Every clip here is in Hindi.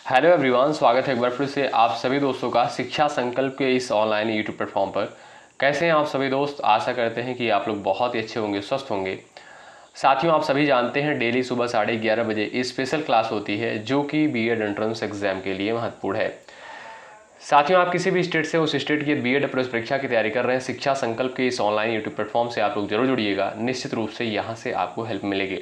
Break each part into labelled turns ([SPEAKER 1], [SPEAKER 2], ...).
[SPEAKER 1] हेलो एवरीवन, स्वागत है एक बार फिर से आप सभी दोस्तों का शिक्षा संकल्प के इस ऑनलाइन यूट्यूब प्लेटफॉर्म पर। कैसे हैं आप सभी दोस्त? आशा करते हैं कि आप लोग बहुत ही अच्छे होंगे, स्वस्थ होंगे। साथियों, आप सभी जानते हैं डेली सुबह 11:30 बजे स्पेशल क्लास होती है जो कि बीएड एंट्रेंस एग्जाम के लिए महत्वपूर्ण है। साथियों, आप किसी भी स्टेट से उस स्टेट की बीएड प्रवेश परीक्षा की तैयारी कर रहे हैं, शिक्षा संकल्प के इस ऑनलाइन यूट्यूब प्लेटफॉर्म से आप लोग जरूर जुड़िएगा। निश्चित रूप से यहाँ से आपको हेल्प मिलेगी।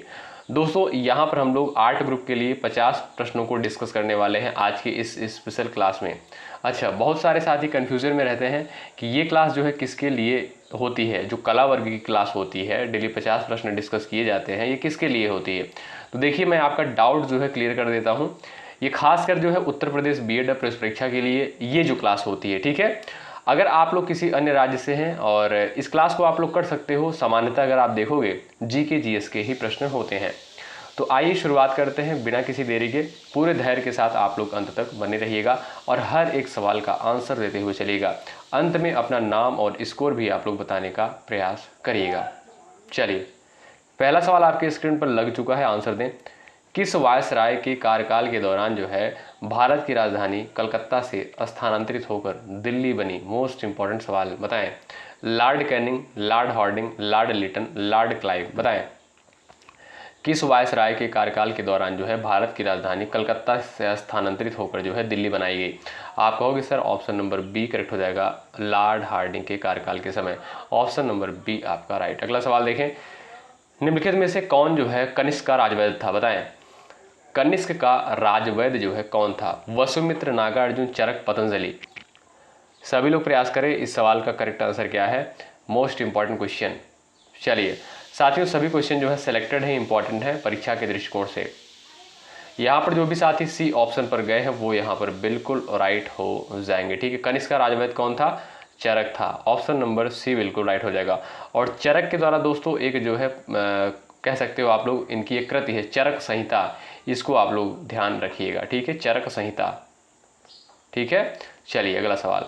[SPEAKER 1] दोस्तों, यहाँ पर हम लोग आर्ट ग्रुप के लिए 50 प्रश्नों को डिस्कस करने वाले हैं आज की इस स्पेशल क्लास में। अच्छा, बहुत सारे साथी कन्फ्यूजन में रहते हैं कि ये क्लास जो है किसके लिए होती है। जो कला वर्ग की क्लास होती है, डेली 50 प्रश्न डिस्कस किए जाते हैं, ये किसके लिए होती है? तो देखिए, मैं आपका डाउट जो है क्लियर कर देता हूँ। ये खासकर जो है उत्तर प्रदेश बीएड प्रवेश परीक्षा के लिए ये जो क्लास होती है, ठीक है। अगर आप लोग किसी अन्य राज्य से हैं और इस क्लास को आप लोग कर सकते हो। सामान्यतः अगर आप देखोगे जीके जीएस के ही प्रश्न होते हैं। तो आइए शुरुआत करते हैं बिना किसी देरी के। पूरे धैर्य के साथ आप लोग अंत तक बने रहिएगा और हर एक सवाल का आंसर देते हुए चलिएगा। अंत में अपना नाम और स्कोर भी आप लोग बताने का प्रयास करिएगा। चलिए, पहला सवाल आपके स्क्रीन पर लग चुका है, आंसर दें। किस वायसराय के कार्यकाल के दौरान जो है भारत की राजधानी कलकत्ता से स्थानांतरित होकर दिल्ली बनी? मोस्ट इंपॉर्टेंट सवाल, बताएं। Lord Canning, Lord Hardinge, Lord Lytton, Lord Clive, बताएं। किस वायसराय के कार्यकाल के दौरान जो है भारत की राजधानी कलकत्ता से स्थानांतरित होकर जो है दिल्ली बनाई गई? आप कहोगे sir option number B correct हो जाएगा, लॉर्ड हार्डिंग के कार्यकाल के समय। ऑप्शन नंबर बी आपका राइट। अगला सवाल देखें। निम्नलिखित में से कौन जो है कनिष्क का राजवैद्य था? बताएं। कनिष्क का राजवैद्य जो है कौन था? वसुमित्र, नागार्जुन, चरक, पतंजलि। सभी लोग प्रयास करें। इस सवाल का करेक्ट आंसर क्या है? Most important question. चलिए साथियों, सभी क्वेश्चन जो है सिलेक्टेड है, इंपॉर्टेंट है परीक्षा के दृष्टिकोण से। यहाँ पर जो भी साथी सी ऑप्शन पर गए हैं वो यहाँ पर बिल्कुल राइट हो जाएंगे, ठीक है। कनिष्क का राजवैद्य कौन था? चरक था। ऑप्शन नंबर सी बिल्कुल राइट हो जाएगा। और चरक के द्वारा दोस्तों एक जो है कह सकते हो आप लोग, इनकी एक कृति है चरक संहिता, इसको आप लोग ध्यान रखिएगा, ठीक है। चरक संहिता, ठीक है। चलिए अगला सवाल।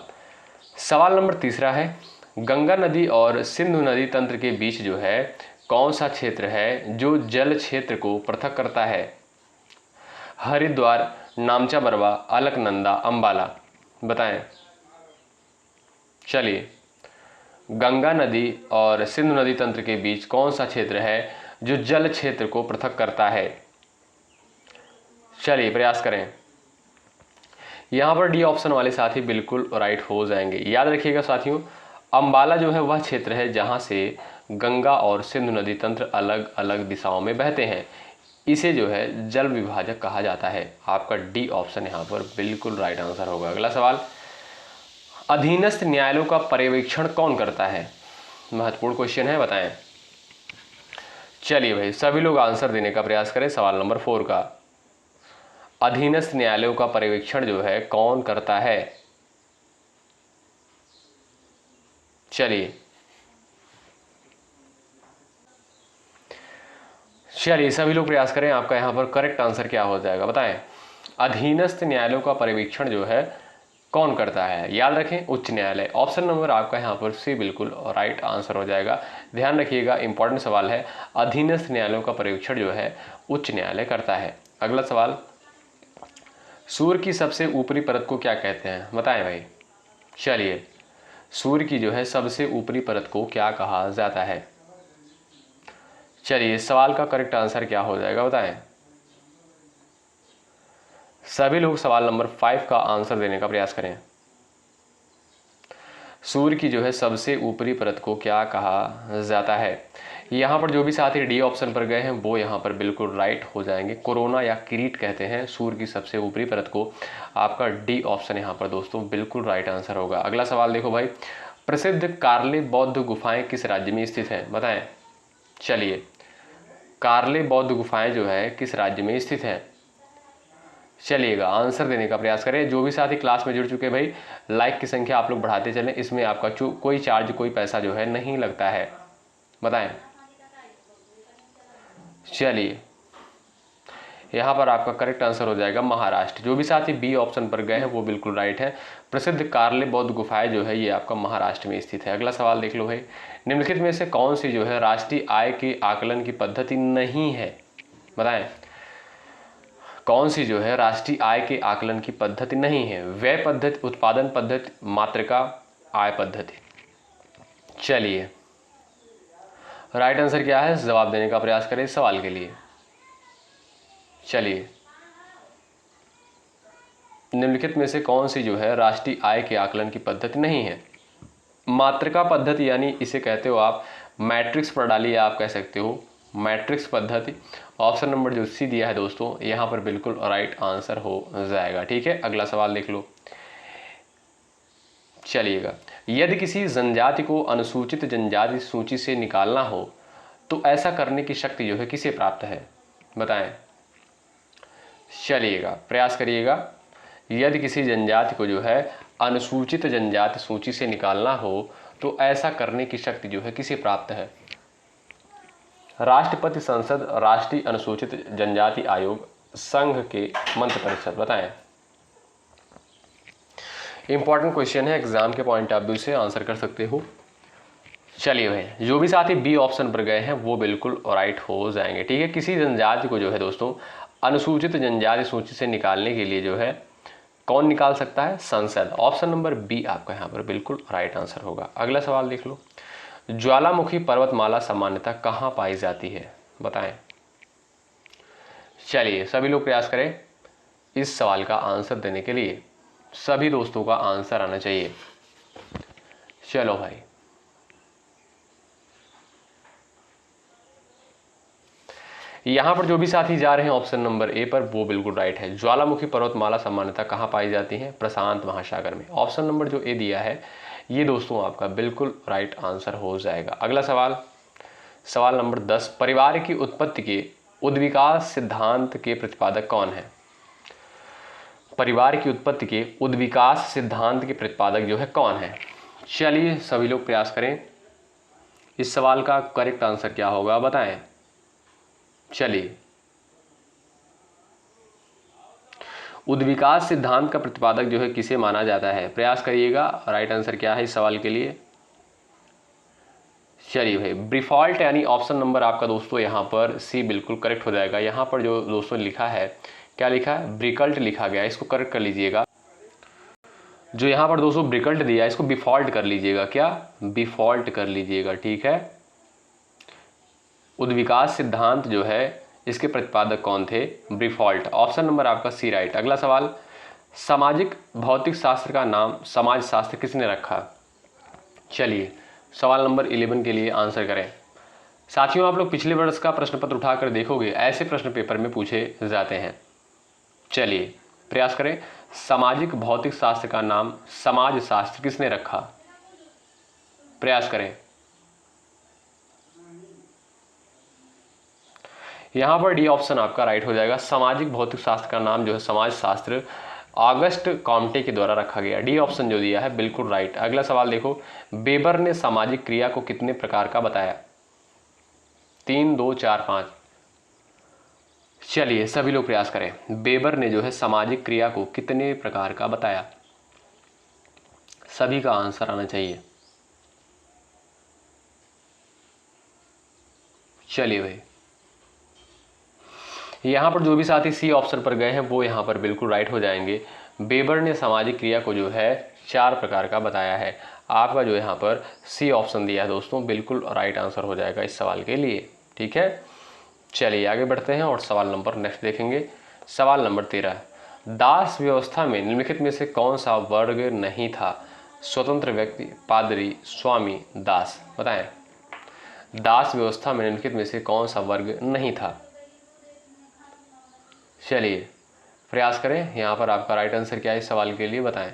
[SPEAKER 1] सवाल नंबर तीसरा है। गंगा नदी और सिंधु नदी तंत्र के बीच जो है कौन सा क्षेत्र है जो जल क्षेत्र को पृथक करता है? हरिद्वार, नामचा बरवा, अलकनंदा, अंबाला, बताएं। चलिए, गंगा नदी और सिंधु नदी तंत्र के बीच कौन सा क्षेत्र है जो जल क्षेत्र को पृथक करता है? चलिए प्रयास करें। यहाँ पर डी ऑप्शन वाले साथी बिल्कुल राइट हो जाएंगे। याद रखिएगा साथियों, अंबाला जो है वह क्षेत्र है जहाँ से गंगा और सिंधु नदी तंत्र अलग अलग दिशाओं में बहते हैं। इसे जो है जल विभाजक कहा जाता है। आपका डी ऑप्शन यहाँ पर बिल्कुल राइट आंसर होगा। अगला सवाल। अधीनस्थ न्यायालयों का पर्यवेक्षण कौन करता है? महत्वपूर्ण क्वेश्चन है, बताएं। चलिए भाई, सभी लोग आंसर देने का प्रयास करें सवाल नंबर 4 का। अधीनस्थ न्यायालयों का पर्यवेक्षण जो है कौन करता है? चलिए सभी लोग प्रयास करें। आपका यहाँ पर करेक्ट आंसर क्या हो जाएगा, बताएं। अधीनस्थ न्यायालयों का पर्यवेक्षण जो है कौन करता है? याद रखें, उच्च न्यायालय। ऑप्शन नंबर आपका यहाँ पर सी बिल्कुल राइट आंसर हो जाएगा। ध्यान रखिएगा, इंपॉर्टेंट सवाल है। अधीनस्थ न्यायालयों का पर्यवेक्षण जो है उच्च न्यायालय करता है। अगला सवाल। सूर्य की सबसे ऊपरी परत को क्या कहते हैं? बताएं भाई। चलिए, सूर्य की जो है सबसे ऊपरी परत को क्या कहा जाता है? चलिए, सवाल का करेक्ट आंसर क्या हो जाएगा, बताएं। सभी लोग सवाल नंबर 5 का आंसर देने का प्रयास करें। सूर्य की जो है सबसे ऊपरी परत को क्या कहा जाता है? यहाँ पर जो भी साथी डी ऑप्शन पर गए हैं वो यहाँ पर बिल्कुल राइट हो जाएंगे। कोरोना या किरीट कहते हैं सूर्य की सबसे ऊपरी परत को। आपका डी ऑप्शन यहाँ पर दोस्तों बिल्कुल राइट आंसर होगा। अगला सवाल देखो भाई। प्रसिद्ध कार्ले बौद्ध गुफाएं किस राज्य में स्थित हैं? बताएं। चलिए, कार्ले बौद्ध गुफाएं जो है किस राज्य में स्थित है? चलिएगा आंसर देने का प्रयास करें। जो भी साथी क्लास में जुड़ चुके हैं भाई, लाइक की संख्या आप लोग बढ़ाते चलें। इसमें आपका कोई चार्ज, कोई पैसा जो है नहीं लगता है, बताएं। चलिए, यहाँ पर आपका करेक्ट आंसर हो जाएगा महाराष्ट्र। जो भी साथी बी ऑप्शन पर गए हैं वो बिल्कुल राइट है। प्रसिद्ध कार्ले बौद्ध गुफाएं जो है ये आपका महाराष्ट्र में स्थित है। अगला सवाल देख लो भाई। निम्नलिखित में से कौन सी जो है राष्ट्रीय आय के आकलन की पद्धति नहीं है? बताएं। कौन सी जो है राष्ट्रीय आय के आकलन की पद्धति नहीं है? व्यय पद्धति, उत्पादन पद्धति, मातृका आय पद्धति। चलिए राइट आंसर क्या है, जवाब देने का प्रयास करें इस सवाल के लिए। चलिए निम्नलिखित में से कौन सी जो है राष्ट्रीय आय के आकलन की पद्धति नहीं है? मातृका पद्धति, यानी इसे कहते हो आप मैट्रिक्स प्रणाली, आप कह सकते हो मैट्रिक्स पद्धति। ऑप्शन नंबर जो सी दिया है दोस्तों, यहाँ पर बिल्कुल राइट आंसर हो जाएगा। ठीक है, अगला सवाल देख लो। चलिएगा, यदि किसी जनजाति को अनुसूचित जनजाति सूची से निकालना हो तो ऐसा करने की शक्ति जो है किसे प्राप्त है? बताएं। चलिएगा प्रयास करिएगा। यदि किसी जनजाति को जो है अनुसूचित जनजाति सूची से निकालना हो तो ऐसा करने की शक्ति जो है किसे प्राप्त है? राष्ट्रपति, संसद, राष्ट्रीय अनुसूचित जनजाति आयोग, संघ के मंत्रिपरिषद। बताएं। इंपॉर्टेंट क्वेश्चन है, एग्जाम के पॉइंट ऑफ व्यू से आंसर कर सकते हो। चलिए भाई, जो भी साथी बी ऑप्शन पर गए हैं वो बिल्कुल राइट हो जाएंगे। ठीक है, किसी जनजाति को जो है दोस्तों अनुसूचित जनजाति सूची से निकालने के लिए जो है कौन निकाल सकता है? संसद। ऑप्शन नंबर बी आपका यहाँ पर बिल्कुल राइट आंसर होगा। अगला सवाल देख लो। ज्वालामुखी पर्वतमाला सामान्यतः कहाँ पाई जाती है? बताएं। चलिए सभी लोग प्रयास करें इस सवाल का आंसर देने के लिए। सभी दोस्तों का आंसर आना चाहिए। चलो भाई, यहां पर जो भी साथी जा रहे हैं ऑप्शन नंबर ए पर वो बिल्कुल राइट है। ज्वालामुखी पर्वतमाला सामान्यतः कहां पाई जाती है? प्रशांत महासागर में। ऑप्शन नंबर जो ए दिया है ये दोस्तों आपका बिल्कुल राइट आंसर हो जाएगा। अगला सवाल, सवाल नंबर 10। परिवार की उत्पत्ति के उद्विकास सिद्धांत के प्रतिपादक कौन है? परिवार की उत्पत्ति के उद्विकास सिद्धांत के प्रतिपादक जो है कौन है? चलिए सभी लोग प्रयास करें इस सवाल का करेक्ट आंसर क्या होगा, बताएं। चलिए, उद्विकास सिद्धांत का प्रतिपादक जो है किसे माना जाता है? प्रयास करिएगा, राइट आंसर क्या है इस सवाल के लिए। चलिए भाई, ब्रिफॉल्ट यानी ऑप्शन नंबर आपका दोस्तों यहाँ पर सी बिल्कुल करेक्ट हो जाएगा। यहाँ पर जो दोस्तों लिखा है, क्या लिखा है? ब्रिकल्ट लिखा गया है, इसको करेक्ट कर लीजिएगा। जो यहाँ पर दोस्तों ब्रिकल्ट दिया है इसको बिफॉल्ट कर लीजिएगा। क्या? बिफॉल्ट कर लीजिएगा। ठीक है, उद्विकास सिद्धांत जो है इसके प्रतिपादक कौन थे? ब्रिफॉल्ट। ऑप्शन नंबर आपका सी राइट। अगला सवाल, सामाजिक भौतिक शास्त्र का नाम समाज शास्त्र किसने रखा? चलिए सवाल नंबर 11 के लिए आंसर करें। साथियों, आप लोग पिछले वर्ष का प्रश्न पत्र उठाकर देखोगे, ऐसे प्रश्न पेपर में पूछे जाते हैं। चलिए प्रयास करें, सामाजिक भौतिक शास्त्र का नाम समाज शास्त्र किसने रखा? प्रयास करें। यहां पर डी ऑप्शन आपका राइट हो जाएगा। सामाजिक भौतिक शास्त्र का नाम जो है समाज शास्त्र ऑगस्ट कॉम्टे के द्वारा रखा गया। डी ऑप्शन जो दिया है बिल्कुल राइट। अगला सवाल देखो, वेबर ने सामाजिक क्रिया को कितने प्रकार का बताया? 3, 2, 4, 5। चलिए सभी लोग प्रयास करें। वेबर ने जो है सामाजिक क्रिया को कितने प्रकार का बताया? सभी का आंसर आना चाहिए। चलिए भाई, यहाँ पर जो भी साथी सी ऑप्शन पर गए हैं वो यहाँ पर बिल्कुल राइट हो जाएंगे। वेबर ने सामाजिक क्रिया को जो है 4 प्रकार का बताया है। आपका जो यहाँ पर सी ऑप्शन दिया है दोस्तों बिल्कुल राइट आंसर हो जाएगा इस सवाल के लिए। ठीक है, चलिए आगे बढ़ते हैं और सवाल नंबर नेक्स्ट देखेंगे। सवाल नंबर 13, दास व्यवस्था में निम्नलिखित में से कौन सा वर्ग नहीं था? स्वतंत्र व्यक्ति, पादरी, स्वामी, दास। बताएं, दास व्यवस्था में निम्नलिखित में से कौन सा वर्ग नहीं था? चलिए प्रयास करें, यहाँ पर आपका राइट आंसर क्या है इस सवाल के लिए, बताएं।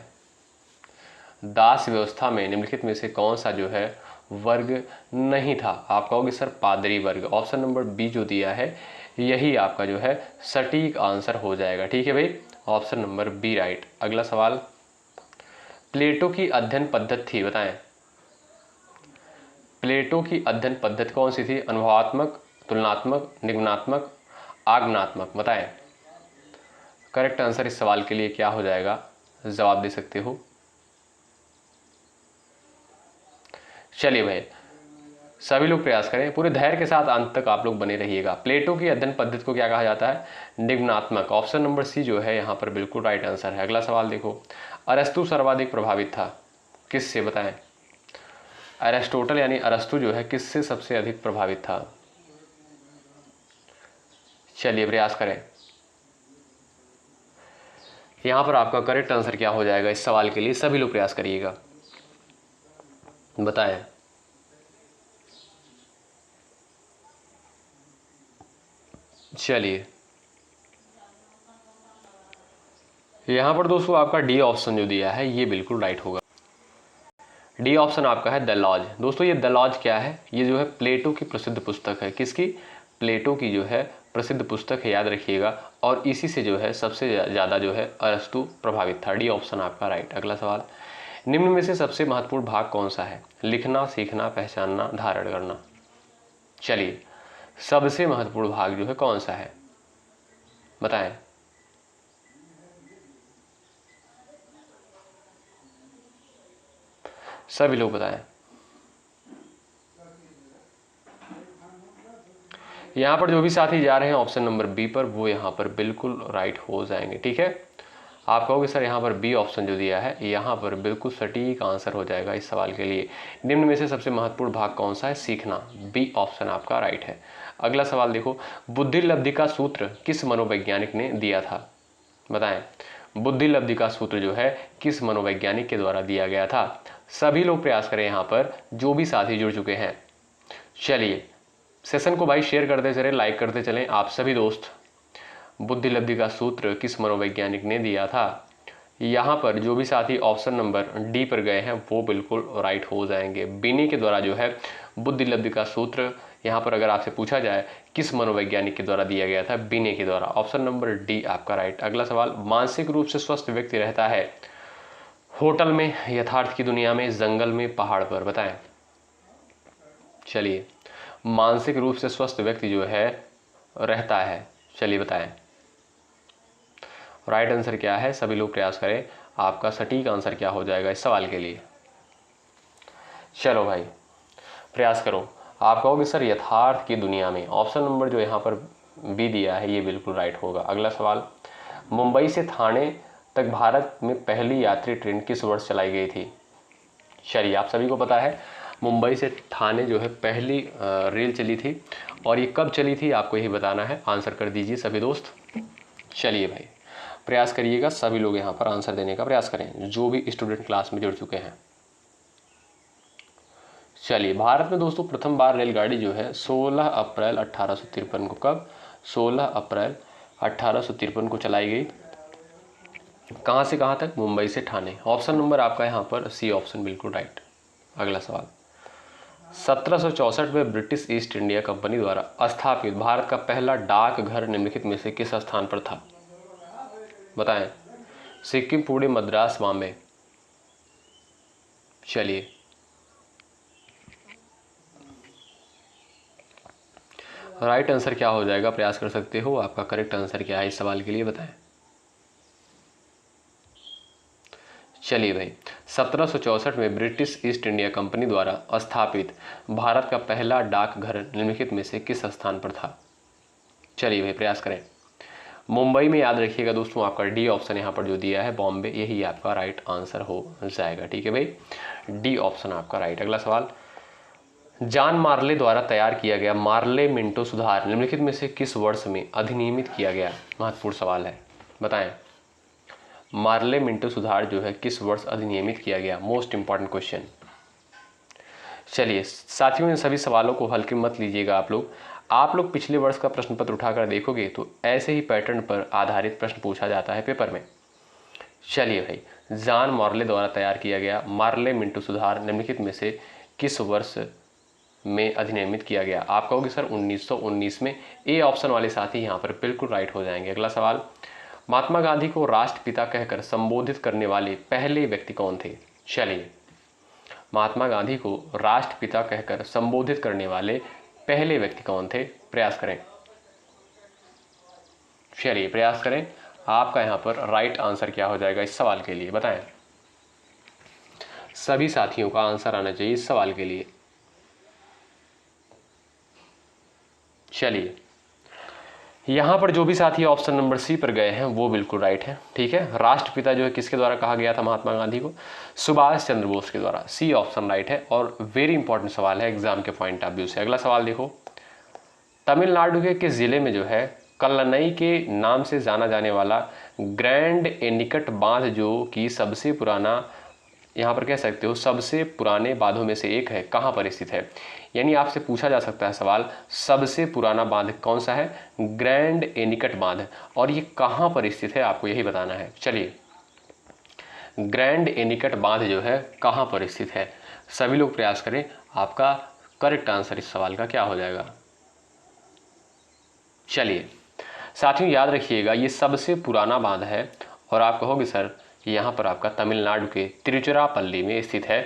[SPEAKER 1] दास व्यवस्था में निम्नलिखित में से कौन सा जो है वर्ग नहीं था? आप कहोगे सर पादरी वर्ग। ऑप्शन नंबर बी जो दिया है यही आपका जो है सटीक आंसर हो जाएगा। ठीक है भाई, ऑप्शन नंबर बी राइट। अगला सवाल, प्लेटो की अध्ययन पद्धति थी, बताएं। प्लेटो की अध्ययन पद्धति कौन सी थी? अनुभवात्मक, तुलनात्मक, निगमनात्मक, आगमनात्मक। बताएं करेक्ट आंसर इस सवाल के लिए क्या हो जाएगा, जवाब दे सकते हो। चलिए भाई, सभी लोग प्रयास करें, पूरे धैर्य के साथ अंत तक आप लोग बने रहिएगा। प्लेटो की अध्ययन पद्धति को क्या कहा जाता है? निम्नात्मक। ऑप्शन नंबर सी जो है यहाँ पर बिल्कुल राइट आंसर है। अगला सवाल देखो, अरस्तु सर्वाधिक प्रभावित था किससे? बताएं। एरिस्टोटल यानी अरस्तु जो है किससे सबसे अधिक प्रभावित था? चलिए प्रयास करें। यहां पर आपका करेक्ट आंसर क्या हो जाएगा इस सवाल के लिए? सभी लोग प्रयास करिएगा, बताएं। चलिए यहां पर दोस्तों आपका डी ऑप्शन जो दिया है ये बिल्कुल राइट होगा। डी ऑप्शन आपका है द लॉज। दोस्तों ये द लॉज क्या है? ये जो है प्लेटो की प्रसिद्ध पुस्तक है। किसकी? प्लेटो की जो है प्रसिद्ध पुस्तक है, याद रखिएगा। और इसी से जो है सबसे ज़्यादा जो है अरस्तु प्रभावित था। डी ऑप्शन आपका राइट। अगला सवाल, निम्न में से सबसे महत्वपूर्ण भाग कौन सा है? लिखना, सीखना, पहचानना, धारण करना। चलिए सबसे महत्वपूर्ण भाग जो है कौन सा है? बताएं। सभी लोग बताएं। यहाँ पर जो भी साथी जा रहे हैं ऑप्शन नंबर बी पर, वो यहाँ पर बिल्कुल राइट हो जाएंगे। ठीक है, आप कहोगे सर यहाँ पर बी ऑप्शन जो दिया है यहाँ पर बिल्कुल सटीक आंसर हो जाएगा इस सवाल के लिए। निम्न में से सबसे महत्वपूर्ण भाग कौन सा है? सीखना। बी ऑप्शन आपका राइट है। अगला सवाल देखो, बुद्धि लब्धि का सूत्र किस मनोवैज्ञानिक ने दिया था? बताएं। बुद्धि लब्धि का सूत्र जो है किस मनोवैज्ञानिक के द्वारा दिया गया था? सभी लोग प्रयास करें यहाँ पर, जो भी साथी जुड़ चुके हैं। चलिए सेशन को भाई शेयर करते चलें, लाइक करते चलें आप सभी दोस्त। बुद्धि लब्धि का सूत्र किस मनोवैज्ञानिक ने दिया था? यहाँ पर जो भी साथी ऑप्शन नंबर डी पर गए हैं वो बिल्कुल राइट हो जाएंगे। बिनी के द्वारा जो है बुद्धि लब्धि का सूत्र, यहाँ पर अगर आपसे पूछा जाए किस मनोवैज्ञानिक के द्वारा दिया गया था? बिनी के द्वारा। ऑप्शन नंबर डी आपका राइट। अगला सवाल, मानसिक रूप से स्वस्थ व्यक्ति रहता है होटल में, यथार्थ की दुनिया में, जंगल में, पहाड़ पर? बताएं। चलिए मानसिक रूप से स्वस्थ व्यक्ति जो है रहता है, चलिए बताएं। राइट आंसर क्या है? सभी लोग प्रयास करें, आपका सटीक आंसर क्या हो जाएगा इस सवाल के लिए? चलो भाई प्रयास करो। आप कहोगे सर यथार्थ की दुनिया में। ऑप्शन नंबर जो यहाँ पर बी दिया है ये बिल्कुल राइट होगा। अगला सवाल, मुंबई से ठाणे तक भारत में पहली यात्री ट्रेन किस वर्ष चलाई गई थी? चलिए आप सभी को पता है मुंबई से ठाणे जो है पहली रेल चली थी, और ये कब चली थी आपको यही बताना है। आंसर कर दीजिए सभी दोस्त। चलिए भाई प्रयास करिएगा, सभी लोग यहाँ पर आंसर देने का प्रयास करें जो भी स्टूडेंट क्लास में जुड़ चुके हैं। चलिए भारत में दोस्तों प्रथम बार रेलगाड़ी जो है 16 अप्रैल 1853 को, कब? 16 अप्रैल 1853 को चलाई गई। कहाँ से कहाँ तक? मुंबई से ठाणे। ऑप्शन नंबर आपका यहाँ पर सी ऑप्शन बिल्कुल राइट। अगला सवाल, 1764 में ब्रिटिश ईस्ट इंडिया कंपनी द्वारा स्थापित भारत का पहला डाकघर निम्नलिखित में से किस स्थान पर था? बताएं। सिक्किम, पुणे, मद्रास, बॉम्बे। चलिए राइट आंसर क्या हो जाएगा? प्रयास कर सकते हो। आपका करेक्ट आंसर क्या है इस सवाल के लिए? बताएं। चलिए भाई 1764 में ब्रिटिश ईस्ट इंडिया कंपनी द्वारा स्थापित भारत का पहला डाकघर निम्नलिखित में से किस स्थान पर था? चलिए भाई प्रयास करें। मुंबई में, याद रखिएगा दोस्तों। आपका डी ऑप्शन यहाँ पर जो दिया है बॉम्बे, यही आपका राइट आंसर हो जाएगा। ठीक है भाई, डी ऑप्शन आपका राइट। अगला सवाल, जॉन मार्ले द्वारा तैयार किया गया मार्ले मिंटो सुधार निम्नलिखित में से किस वर्ष में अधिनियमित किया गया? महत्वपूर्ण सवाल है, बताएं। मार्ले मिंटो सुधार जो है किस वर्ष अधिनियमित किया गया? Most important question. चलिए साथियों इन सभी सवालों को हल्के मत लीजिएगा आप लोग पिछले वर्ष का प्रश्न पत्र उठाकर देखोगे तो ऐसे ही पैटर्न पर आधारित प्रश्न पूछा जाता है पेपर में। चलिए भाई, जॉन मार्ले द्वारा तैयार किया गया मार्ले मिंटो सुधार निम्नलिखित में से किस वर्ष में अधिनियमित किया गया? आप कहोगे सर 1919 में। ए ऑप्शन वाले साथी यहाँ पर बिल्कुल राइट हो जाएंगे। अगला सवाल, महात्मा गांधी को राष्ट्रपिता कहकर संबोधित करने वाले पहले व्यक्ति कौन थे? चलिए महात्मा गांधी को राष्ट्रपिता कहकर संबोधित करने वाले पहले व्यक्ति कौन थे? प्रयास करें। चलिए प्रयास करें, आपका यहाँ पर राइट आंसर क्या हो जाएगा इस सवाल के लिए? बताएं। सभी साथियों का आंसर आना चाहिए इस सवाल के लिए। चलिए, यहाँ पर जो भी साथी ऑप्शन नंबर सी पर गए हैं वो बिल्कुल राइट है। ठीक है, राष्ट्रपिता जो है किसके द्वारा कहा गया था महात्मा गांधी को? सुभाष चंद्र बोस के द्वारा। सी ऑप्शन राइट है और वेरी इंपॉर्टेंट सवाल है एग्जाम के पॉइंट ऑफ व्यू से। अगला सवाल देखो, तमिलनाडु के किस जिले में जो है कल्लनई के नाम से जाना जाने वाला ग्रैंड एनिकट बांध, जो कि सबसे पुराना, यहाँ पर कह सकते हो सबसे पुराने बांधों में से एक है, कहाँ पर स्थित है? यानी आपसे पूछा जा सकता है सवाल, सबसे पुराना बांध कौन सा है? ग्रैंड एनिकट बांध। और ये कहाँ पर स्थित है आपको यही बताना है। चलिए, ग्रैंड एनिकट बांध जो है कहाँ पर स्थित है? सभी लोग प्रयास करें, आपका करेक्ट आंसर इस सवाल का क्या हो जाएगा? चलिए साथियों, याद रखिएगा ये सबसे पुराना बांध है और आप कहोगे सर यहाँ पर आपका तमिलनाडु के तिरुचिरापल्ली में स्थित है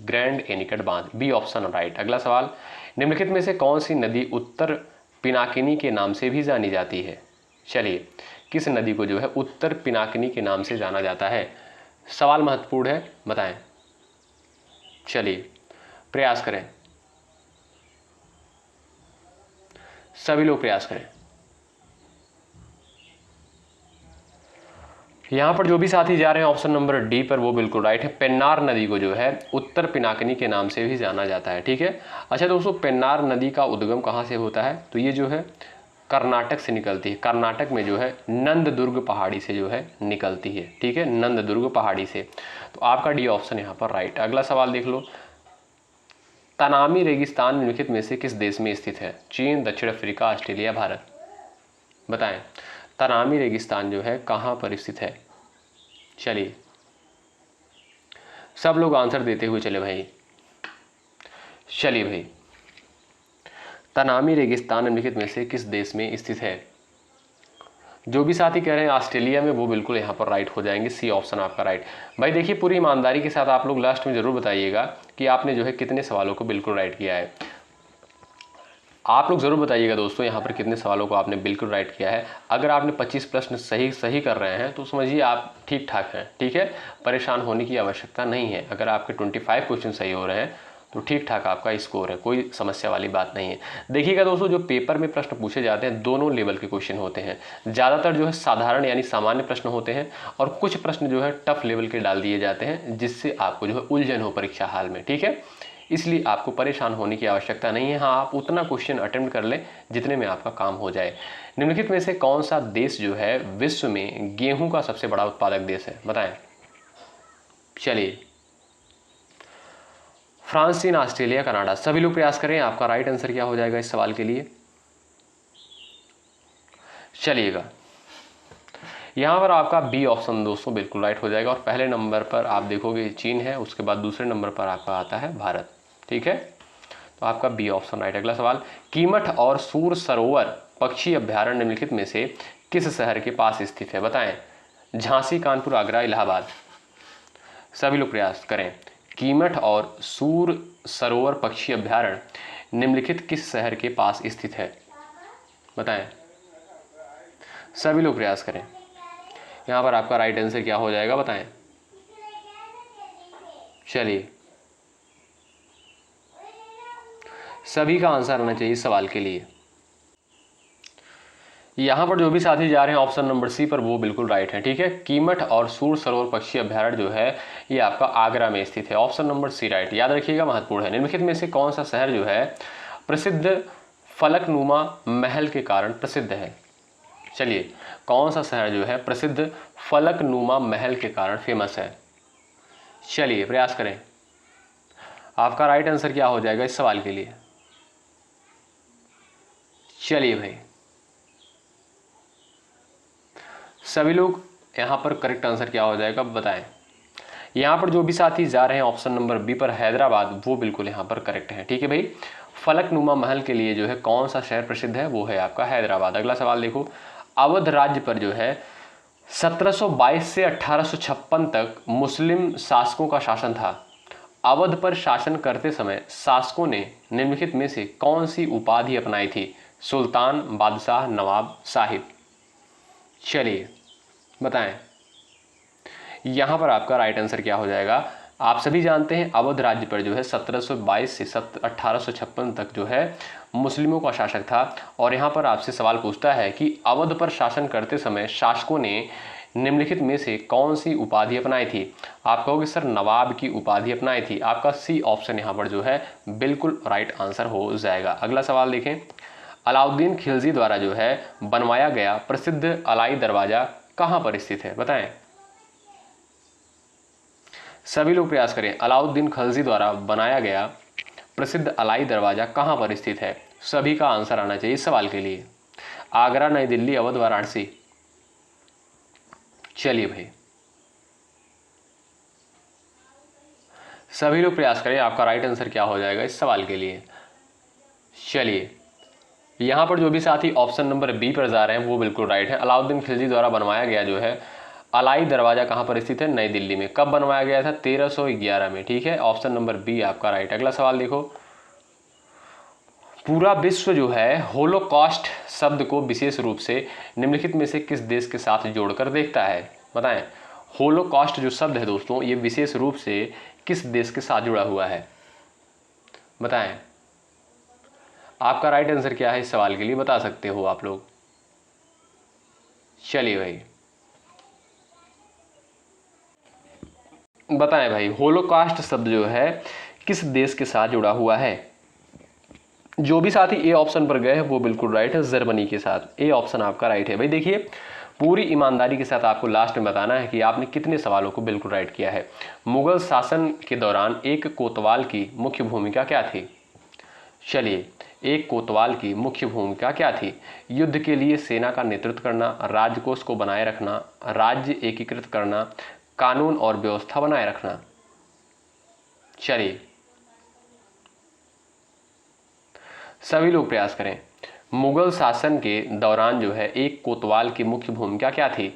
[SPEAKER 1] ग्रैंड एनिकट बांध। B option right. अगला सवाल, निम्नलिखित में से कौन सी नदी उत्तर पिनाकिनी के नाम से भी जानी जाती है? चलिए, किस नदी को जो है उत्तर पिनाकिनी के नाम से जाना जाता है? सवाल महत्वपूर्ण है, बताएं। चलिए प्रयास करें, सभी लोग प्रयास करें। यहाँ पर जो भी साथी जा रहे हैं ऑप्शन नंबर डी पर वो बिल्कुल राइट है। पेन्नार नदी को जो है उत्तर पिनाकिनी के नाम से भी जाना जाता है। ठीक है, अच्छा दोस्तों, पेन्नार नदी का उद्गम कहाँ से होता है? तो ये जो है कर्नाटक से निकलती है। कर्नाटक में जो है नंददुर्ग पहाड़ी से जो है निकलती है। ठीक है, नंददुर्ग पहाड़ी से। तो आपका डी ऑप्शन यहाँ पर राइट। अगला सवाल देख लो, तनामी रेगिस्तान निम्नलिखित में से किस देश में स्थित है? चीन, दक्षिण अफ्रीका, ऑस्ट्रेलिया, भारत। बताएं, तनामी रेगिस्तान जो है कहाँ पर स्थित है? चलिए सब लोग आंसर देते हुए चले भाई। चलिए भाई, तनामी रेगिस्तान निम्नलिखित में से किस देश में स्थित है? जो भी साथी कह रहे हैं ऑस्ट्रेलिया में, वो बिल्कुल यहाँ पर राइट हो जाएंगे। सी ऑप्शन आपका राइट। भाई देखिए, पूरी ईमानदारी के साथ आप लोग लास्ट में जरूर बताइएगा कि आपने जो है कितने सवालों को बिल्कुल राइट किया है। आप लोग जरूर बताइएगा दोस्तों यहाँ पर कितने सवालों को आपने बिल्कुल राइट किया है। अगर आपने 25 प्रश्न सही कर रहे हैं तो समझिए आप ठीक ठाक हैं। ठीक है, परेशान होने की आवश्यकता नहीं है। अगर आपके 25 क्वेश्चन सही हो रहे हैं तो ठीक ठाक आपका स्कोर है, कोई समस्या वाली बात नहीं है। देखिएगा दोस्तों, जो पेपर में प्रश्न पूछे जाते हैं दोनों लेवल के क्वेश्चन होते हैं। ज़्यादातर जो है साधारण यानी सामान्य प्रश्न होते हैं और कुछ प्रश्न जो है टफ लेवल के डाल दिए जाते हैं, जिससे आपको जो है उलझन हो परीक्षा हाल में। ठीक है, इसलिए आपको परेशान होने की आवश्यकता नहीं है। हाँ, आप उतना क्वेश्चन अटेम्प्ट कर लें जितने में आपका काम हो जाए। निम्नलिखित में से कौन सा देश जो है विश्व में गेहूं का सबसे बड़ा उत्पादक देश है? बताएं। चलिए, फ्रांस, चीन, ऑस्ट्रेलिया, कनाडा। सभी लोग प्रयास करें, आपका राइट आंसर क्या हो जाएगा इस सवाल के लिए? चलिएगा, यहाँ पर आपका बी ऑप्शन दोस्तों बिल्कुल राइट हो जाएगा और पहले नंबर पर आप देखोगे चीन है, उसके बाद दूसरे नंबर पर आपका आता है भारत। ठीक है, तो आपका बी ऑप्शन राइट। अगला सवाल, कीमठ और सूर सरोवर पक्षी अभ्यारण्य निम्नलिखित में से किस शहर के पास स्थित है? बताएं। झांसी, कानपुर, आगरा, इलाहाबाद। सभी लोग प्रयास करें। कीमठ और सूर सरोवर पक्षी अभ्यारण्य निम्नलिखित किस शहर के पास स्थित है? बताएं, सभी लोग प्रयास करें। यहाँ पर आपका राइट आंसर क्या हो जाएगा? बताएं। चलिए, सभी का आंसर आना चाहिए सवाल के लिए। यहाँ पर जो भी साथी जा रहे हैं ऑप्शन नंबर सी पर वो बिल्कुल राइट है। ठीक है, कीमठ और सूर सरोवर पक्षी अभ्यारण्य जो है ये आपका आगरा में स्थित है। Option number C right. याद रखिएगा, महत्वपूर्ण है। निम्नलिखित में से कौन सा शहर जो है प्रसिद्ध फलकनुमा महल के कारण प्रसिद्ध है? चलिए, कौन सा शहर जो है प्रसिद्ध फलकनुमा महल के कारण फेमस है? चलिए प्रयास करें, आपका राइट आंसर क्या हो जाएगा इस सवाल के लिए? चलिए भाई, सभी लोग यहाँ पर करेक्ट आंसर क्या हो जाएगा बताएं। यहाँ पर जो भी साथी जा रहे हैं ऑप्शन नंबर बी पर हैदराबाद, वो बिल्कुल यहाँ पर करेक्ट है। ठीक है भाई, फलकनुमा महल के लिए जो है कौन सा शहर प्रसिद्ध है? वो है आपका हैदराबाद। अगला सवाल देखो, अवध राज्य पर जो है 1722 से 1856 तक मुस्लिम शासकों का शासन था। अवध पर शासन करते समय शासकों ने निम्नलिखित में से कौन सी उपाधि अपनाई थी? सुल्तान, बादशाह, नवाब, साहिब। चलिए बताएं, यहां पर आपका राइट आंसर क्या हो जाएगा? आप सभी जानते हैं अवध राज्य पर जो है 1722 से 1856 तक जो है मुस्लिमों का शासक था। और यहाँ पर आपसे सवाल पूछता है कि अवध पर शासन करते समय शासकों ने निम्नलिखित में से कौन सी उपाधि अपनाई थी। आप कहोगे सर नवाब की उपाधि अपनाई थी। आपका सी ऑप्शन यहाँ पर जो है बिल्कुल राइट आंसर हो जाएगा। अगला सवाल देखें, अलाउद्दीन खिलजी द्वारा जो है बनवाया गया प्रसिद्ध अलाई दरवाजा कहाँ पर स्थित है, बताएं। सभी लोग प्रयास करें। अलाउद्दीन खिलजी द्वारा बनाया गया प्रसिद्ध अलाई दरवाजा कहाँ पर स्थित है। सभी का आंसर आना चाहिए इस सवाल के लिए। आगरा, नई दिल्ली, अवध, वाराणसी। चलिए भाई सभी लोग प्रयास करें, आपका राइट आंसर क्या हो जाएगा इस सवाल के लिए। चलिए यहां पर जो भी साथी ऑप्शन नंबर बी पर जा रहे हैं वो बिल्कुल राइट है। अलाउद्दीन खिलजी द्वारा बनवाया गया जो है अलाई दरवाजा कहां पर स्थित है, नई दिल्ली में। कब बनवाया गया था, 1311 में। ठीक है, ऑप्शन नंबर बी आपका राइट। अगला सवाल देखो, पूरा विश्व जो है होलोकॉस्ट शब्द को विशेष रूप से निम्नलिखित में से किस देश के साथ जोड़कर देखता है, बताएं। होलोकॉस्ट जो शब्द है दोस्तों ये विशेष रूप से किस देश के साथ जुड़ा हुआ है, बताएं। आपका राइट आंसर क्या है इस सवाल के लिए, बता सकते हो आप लोग। चलिए भाई बताएं भाई, होलोकॉस्ट शब्द जो है किस देश के साथ जुड़ा हुआ है। जो भी साथी ए ऑप्शन पर गए हैं वो बिल्कुल राइट है, जर्मनी के साथ। ए ऑप्शन आपका राइट है भाई। देखिए पूरी ईमानदारी के साथ आपको लास्ट में बताना है कि आपने कितने सवालों को बिल्कुल राइट किया है। मुगल शासन के दौरान एक कोतवाल की मुख्य भूमिका क्या थी। चलिए, एक कोतवाल की मुख्य भूमिका क्या थी। युद्ध के लिए सेना का नेतृत्व करना, राजकोष को बनाए रखना, राज्य एकीकृत करना, कानून और व्यवस्था बनाए रखना। चलिए सभी लोग प्रयास करें। मुगल शासन के दौरान जो है एक कोतवाल की मुख्य भूमिका क्या थी,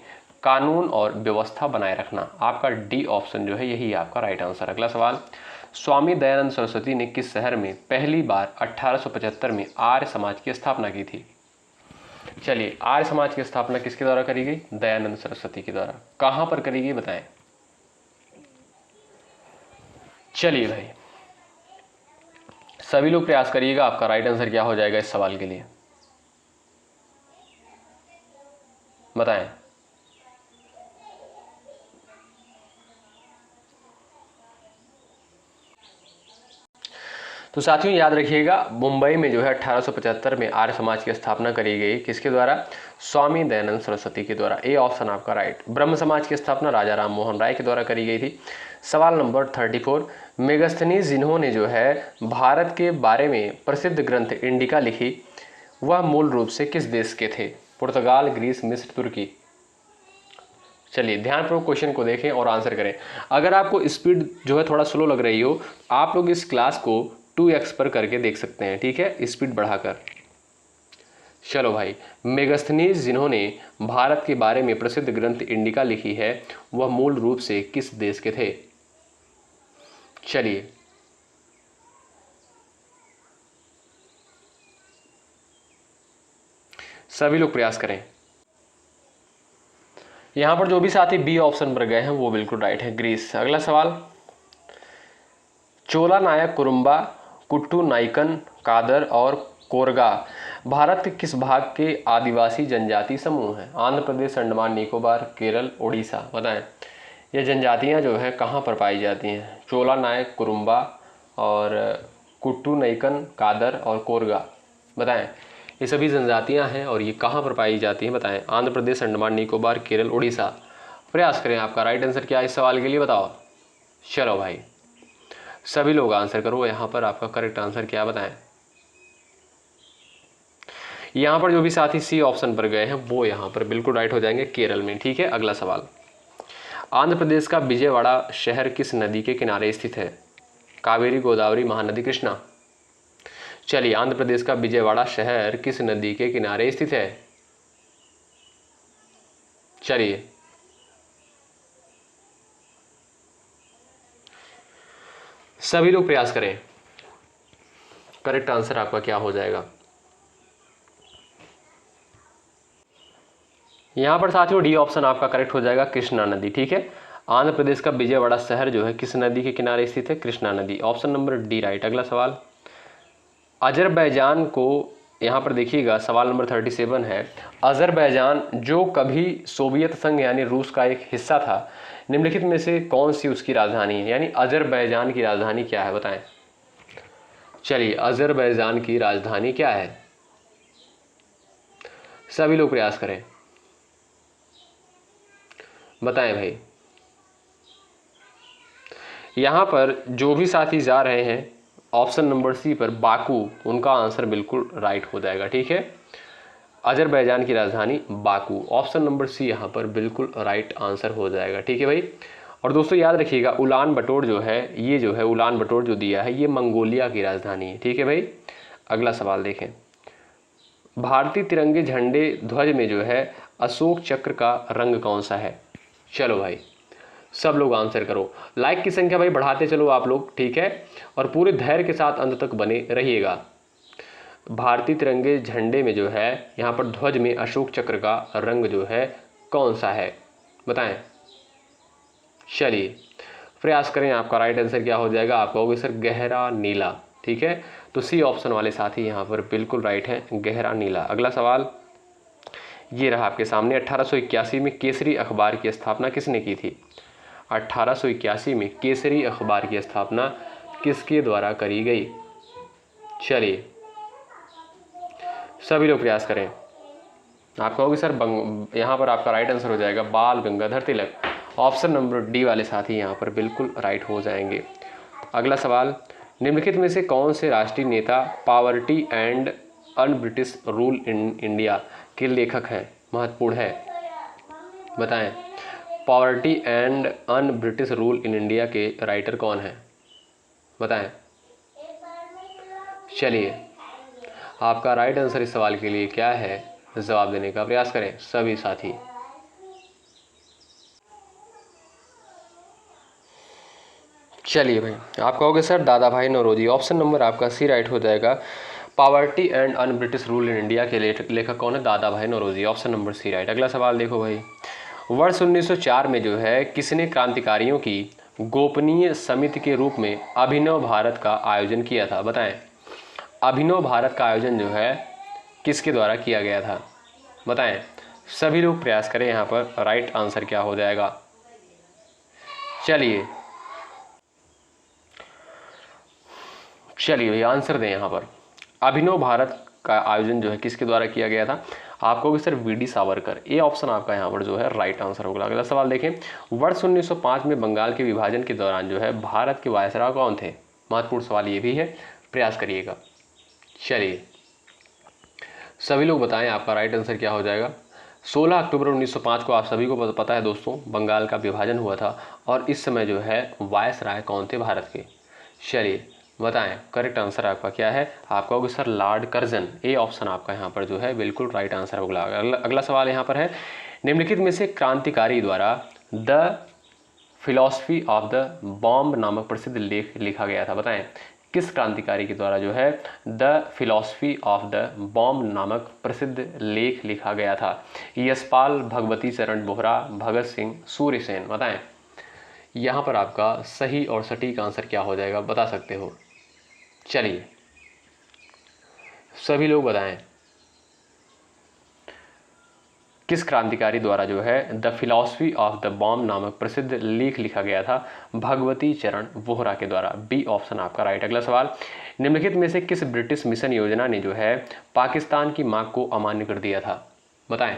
[SPEAKER 1] कानून और व्यवस्था बनाए रखना। आपका डी ऑप्शन जो है यही आपका राइट आंसर। अगला सवाल, स्वामी दयानंद सरस्वती ने किस शहर में पहली बार 1875 में आर्य समाज की स्थापना की थी। चलिए, आर्य समाज की स्थापना किसके द्वारा करी गई, दयानंद सरस्वती के द्वारा। कहां पर करी गई बताएं। चलिए भाई सभी लोग प्रयास करिएगा, आपका राइट आंसर क्या हो जाएगा इस सवाल के लिए, बताएं। तो साथियों याद रखिएगा, मुंबई में जो है 1875 में आर्य समाज की स्थापना करी गई, किसके द्वारा, स्वामी दयानंद सरस्वती के द्वारा। ए ऑप्शन आपका राइट। ब्रह्म समाज की स्थापना राजा राम मोहन राय के द्वारा करी गई थी। सवाल नंबर 34, मेगस्थनीज जिन्होंने जो है भारत के बारे में प्रसिद्ध ग्रंथ इंडिका लिखी वह मूल रूप से किस देश के थे। पुर्तगाल, ग्रीस, मिस्र, तुर्की। चलिए ध्यानपूर्वक क्वेश्चन को देखें और आंसर करें। अगर आपको स्पीड जो है थोड़ा स्लो लग रही हो आप लोग इस क्लास को 2x पर करके देख सकते हैं, ठीक है, स्पीड बढ़ाकर। चलो भाई, मेगस्थनीज जिन्होंने भारत के बारे में प्रसिद्ध ग्रंथ इंडिका लिखी है वह मूल रूप से किस देश के थे। चलिए सभी लोग प्रयास करें। यहां पर जो भी साथी बी ऑप्शन पर गए हैं वो बिल्कुल राइट है, ग्रीस। अगला सवाल, चोला नायक, कुरुम्बा, कुट्टू नाइकन, कादर और कोरगा भारत के किस भाग के आदिवासी जनजाति समूह हैं। आंध्र प्रदेश, अंडमान निकोबार, केरल, उड़ीसा। बताएं ये जनजातियां जो है कहां पर पाई जाती हैं। चोला नायक, कुरुम्बा और कुट्टू नाइकन, कादर और कोरगा। बताएं ये सभी जनजातियां हैं और ये कहां पर पाई जाती हैं, बताएं। आंध्र प्रदेश, अंडमान निकोबार, केरल, उड़ीसा। प्रयास करें, आपका राइट आंसर क्या है इस सवाल के लिए, बताओ। चलो भाई सभी लोग आंसर करो, यहां पर आपका करेक्ट आंसर क्या बताएं। यहां पर जो भी साथी सी ऑप्शन पर गए हैं वो यहां पर बिल्कुल राइट हो जाएंगे, केरल में। ठीक है, अगला सवाल, आंध्र प्रदेश का विजयवाड़ा शहर किस नदी के किनारे स्थित है। कावेरी, गोदावरी, महानदी, कृष्णा। चलिए, आंध्र प्रदेश का विजयवाड़ा शहर किस नदी के किनारे स्थित है। चलिए सभी लोग प्रयास करें, करेक्ट आंसर आपका क्या हो जाएगा। यहां पर साथियों डी ऑप्शन आपका करेक्ट हो जाएगा, कृष्णा नदी। ठीक है, आंध्र प्रदेश का विजयवाड़ा शहर जो है किस नदी के किनारे स्थित है? कृष्णा नदी। Option number D right. अगला सवाल, अजरबैजान को, यहाँ पर देखिएगा सवाल नंबर 37 है, अजरबैजान जो कभी सोवियत संघ यानी रूस का एक हिस्सा था, निम्नलिखित में से कौन सी उसकी राजधानी है? यानी अजरबैजान की राजधानी क्या है, बताएं। चलिए, अजरबैजान की राजधानी क्या है? सभी लोग प्रयास करें, बताएं भाई। यहां पर जो भी साथी जा रहे हैं ऑप्शन नंबर सी पर, बाकू, उनका आंसर बिल्कुल राइट हो जाएगा। ठीक है, अजरबैजान की राजधानी बाकू, ऑप्शन नंबर सी यहां पर बिल्कुल राइट आंसर हो जाएगा। ठीक है भाई। और दोस्तों याद रखिएगा, उलान बटोर जो है, ये जो है उलान बटोर जो दिया है, ये मंगोलिया की राजधानी है। ठीक है भाई। अगला सवाल देखें, भारतीय तिरंगे झंडे ध्वज में जो है अशोक चक्र का रंग कौन सा है? चलो भाई, सब लोग आंसर करो। लाइक की संख्या भाई बढ़ाते चलो आप लोग, ठीक है, और पूरे धैर्य के साथ अंत तक बने रहिएगा। भारतीय तिरंगे झंडे में जो है यहाँ पर ध्वज में अशोक चक्र का रंग जो है कौन सा है, बताएं। चलिए प्रयास करें, आपका राइट आंसर क्या हो जाएगा? आप कहोगे सर गहरा नीला। ठीक है, तो सी ऑप्शन वाले साथी यहाँ पर बिल्कुल राइट है, गहरा नीला। अगला सवाल ये रहा आपके सामने, 1881 में केसरी अखबार की स्थापना किसने की थी? 1881 में केसरी अखबार की स्थापना किसके द्वारा करी गई? चलिए सभी लोग प्रयास करें। आप कहोगे सर यहाँ पर आपका राइट आंसर हो जाएगा बाल Gangadhar Tilak. Option number D वाले साथी यहाँ पर बिल्कुल राइट हो जाएंगे। अगला सवाल, निम्नलिखित में से कौन से राष्ट्रीय नेता poverty and un British rule in India के लेखक हैं? महत्वपूर्ण है, बताएं। Poverty and un British rule in India के राइटर कौन है, बताएं। चलिए आपका राइट आंसर इस सवाल के लिए क्या है, जवाब देने का प्रयास करें सभी साथी। चलिए भाई, आप कहोगे सर दादा भाई नौरोजी। ऑप्शन नंबर आपका सी राइट हो जाएगा। Poverty and un British rule in India के लेखक कौन है? Dadabhai Naoroji, option number C right. अगला सवाल देखो भाई, वर्ष 1904 में जो है किसने क्रांतिकारियों की गोपनीय समिति के रूप में अभिनव भारत का आयोजन किया था, बताएं। अभिनव भारत का आयोजन जो है किसके द्वारा किया गया था, बताएं। सभी लोग प्रयास करें, यहाँ पर राइट आंसर क्या हो जाएगा? चलिए भैया आंसर दें। यहाँ पर अभिनव भारत का आयोजन जो है किसके द्वारा किया गया था? आप कहोगे सर वीडी सावरकर। ये ऑप्शन आपका यहाँ पर जो है राइट आंसर होगा। अगला सवाल देखें, वर्ष 1905 में बंगाल के विभाजन के दौरान जो है भारत के वायसराय कौन थे? महत्वपूर्ण सवाल ये भी है, प्रयास करिएगा। चलिए सभी लोग बताएं, आपका राइट आंसर क्या हो जाएगा? 16 अक्टूबर 1905 को आप सभी को पता है दोस्तों, बंगाल का विभाजन हुआ था और इस समय जो है वायसराय कौन थे भारत के? चलिए बताएं, करेक्ट आंसर आपका क्या है? आप कहोगे sir Lord Curzon. A option आपका यहाँ पर जो है बिल्कुल राइट आंसर होगा। अगला सवाल यहाँ पर है, निम्नलिखित में से क्रांतिकारी द्वारा the philosophy of the bomb नामक प्रसिद्ध लेख लिखा गया था, बताएं। किस क्रांतिकारी के द्वारा जो है the philosophy of the bomb नामक प्रसिद्ध लेख लिखा गया था? यशपाल, भगवती चरण बोहरा, भगत सिंह, सूर्यसेन, बताएं। यहाँ पर आपका सही और सटीक आंसर क्या हो जाएगा, बता सकते हो? चलिए सभी लोग बताएं, किस क्रांतिकारी द्वारा जो है the philosophy of the bomb नामक प्रसिद्ध लेख लिखा गया था? भगवती चरण वोहरा के द्वारा। बी ऑप्शन आपका राइट। अगला सवाल, निम्नलिखित में से किस ब्रिटिश मिशन योजना ने जो है पाकिस्तान की मांग को अमान्य कर दिया था, बताएं।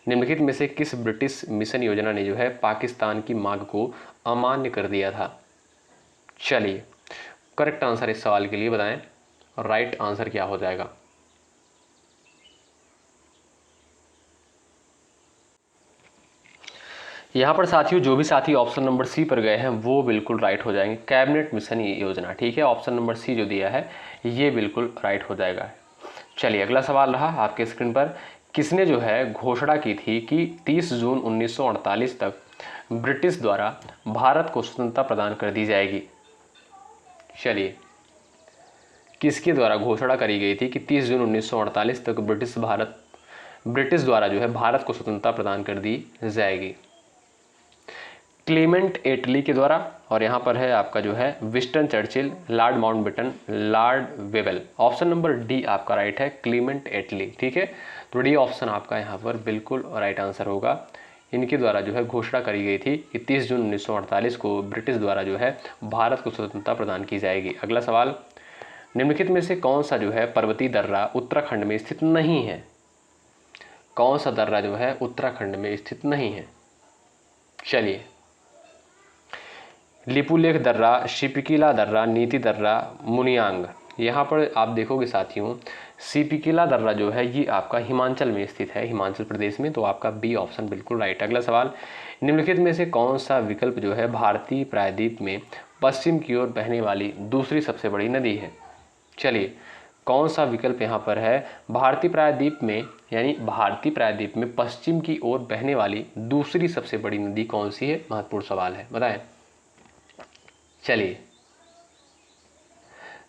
[SPEAKER 1] निम्नलिखित में से किस ब्रिटिश मिशन योजना ने जो है पाकिस्तान की मांग को अमान्य कर दिया था? चलिए करेक्ट आंसर इस सवाल के लिए बताएं, राइट आंसर क्या हो जाएगा? यहाँ पर साथियों जो भी साथी ऑप्शन नंबर सी पर गए हैं वो बिल्कुल राइट हो जाएंगे, कैबिनेट मिशन योजना। ठीक है, ऑप्शन नंबर सी जो दिया है ये बिल्कुल राइट हो जाएगा। चलिए अगला सवाल रहा आपके स्क्रीन पर, किसने जो है घोषणा की थी कि 30 जून 1948 तक ब्रिटिश द्वारा भारत को स्वतंत्रता प्रदान कर दी जाएगी? चलिए किसके द्वारा घोषणा करी गई थी कि 30 जून 1948 तक ब्रिटिश द्वारा जो है भारत को स्वतंत्रता प्रदान कर दी जाएगी? क्लेमेंट एटली के द्वारा, और यहाँ पर है आपका जो है Winston Churchill, Lord Mountbatten, Lord Wavell. Option number D आपका राइट है, क्लेमेंट एटली। ठीक है, तो डी ऑप्शन आपका यहाँ पर बिल्कुल राइट आंसर होगा। इनके द्वारा जो है घोषणा करी गई थी कि 30 जून 1948 को ब्रिटिश द्वारा जो है भारत को स्वतंत्रता प्रदान की जाएगी। अगला सवाल, निम्नलिखित में से कौन सा जो है पर्वतीय दर्रा उत्तराखंड में स्थित नहीं है? कौन सा दर्रा जो है उत्तराखंड में स्थित नहीं है? चलिए, लिपुलेख दर्रा, शिपिकीला दर्रा, नीति दर्रा, मुनियांग। यहाँ पर आप देखोगे साथियों, शिपिकीला दर्रा जो है ये आपका हिमाचल में स्थित है, हिमाचल प्रदेश में, तो आपका बी ऑप्शन बिल्कुल राइट। अगला सवाल, निम्नलिखित में से कौन सा विकल्प जो है भारतीय प्रायद्वीप में पश्चिम की ओर बहने वाली दूसरी सबसे बड़ी नदी है? चलिए, कौन सा विकल्प यहाँ पर है भारतीय प्रायद्वीप में, यानी भारतीय प्रायद्वीप में पश्चिम की ओर बहने वाली दूसरी सबसे बड़ी नदी कौन सी है? महत्वपूर्ण सवाल है, बताएं। चलिए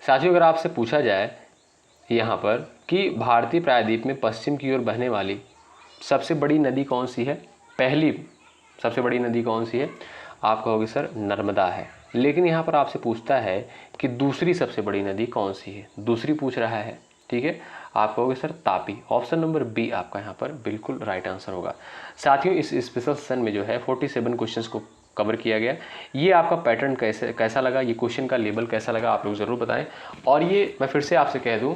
[SPEAKER 1] साथियों, अगर आपसे पूछा जाए यहाँ पर कि भारतीय प्रायद्वीप में पश्चिम की ओर बहने वाली सबसे बड़ी नदी कौन सी है, पहली सबसे बड़ी नदी कौन सी है, आप कहोगे सर नर्मदा है। लेकिन यहाँ पर आपसे पूछता है कि दूसरी सबसे बड़ी नदी कौन सी है, दूसरी पूछ रहा है। ठीक है, आप कहोगे sir Tapi. Option number B आपका यहाँ पर बिल्कुल राइट आंसर होगा। साथियों, इस स्पेशल सेशन में जो है 47 क्वेश्चंस को कवर किया गया। ये आपका पैटर्न कैसा लगा, ये क्वेश्चन का लेवल कैसा लगा, आप लोग ज़रूर बताएं। और ये मैं फिर से आपसे कह दूं,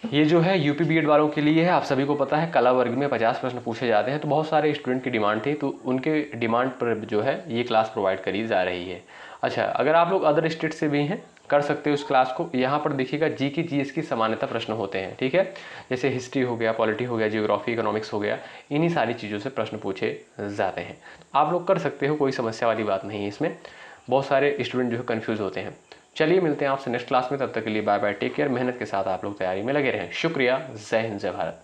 [SPEAKER 1] ये जो है यूपी बीएड वालों के लिए है। आप सभी को पता है कला वर्ग में 50 प्रश्न पूछे जाते हैं, तो बहुत सारे स्टूडेंट की डिमांड थी, तो उनके डिमांड पर जो है ये क्लास प्रोवाइड करी जा रही है। अच्छा, अगर आप लोग अदर स्टेट से भी हैं, कर सकते हो इस क्लास को। यहाँ पर देखिएगा जी की जीएस की समानता प्रश्न होते हैं। ठीक है, जैसे हिस्ट्री हो गया, पॉलिटी हो गया, जियोग्राफी, इकोनॉमिक्स हो गया, इन्हीं सारी चीज़ों से प्रश्न पूछे जाते हैं। आप लोग कर सकते हो, कोई समस्या वाली बात नहीं है इसमें। बहुत सारे स्टूडेंट जो है कन्फ्यूज़ होते हैं। चलिए, मिलते हैं आपसे नेक्स्ट क्लास में, तब तक के लिए बाय बाय, टेक केयर। मेहनत के साथ आप लोग तैयारी में लगे रहें। शुक्रिया, जय हिंद, जय भारत।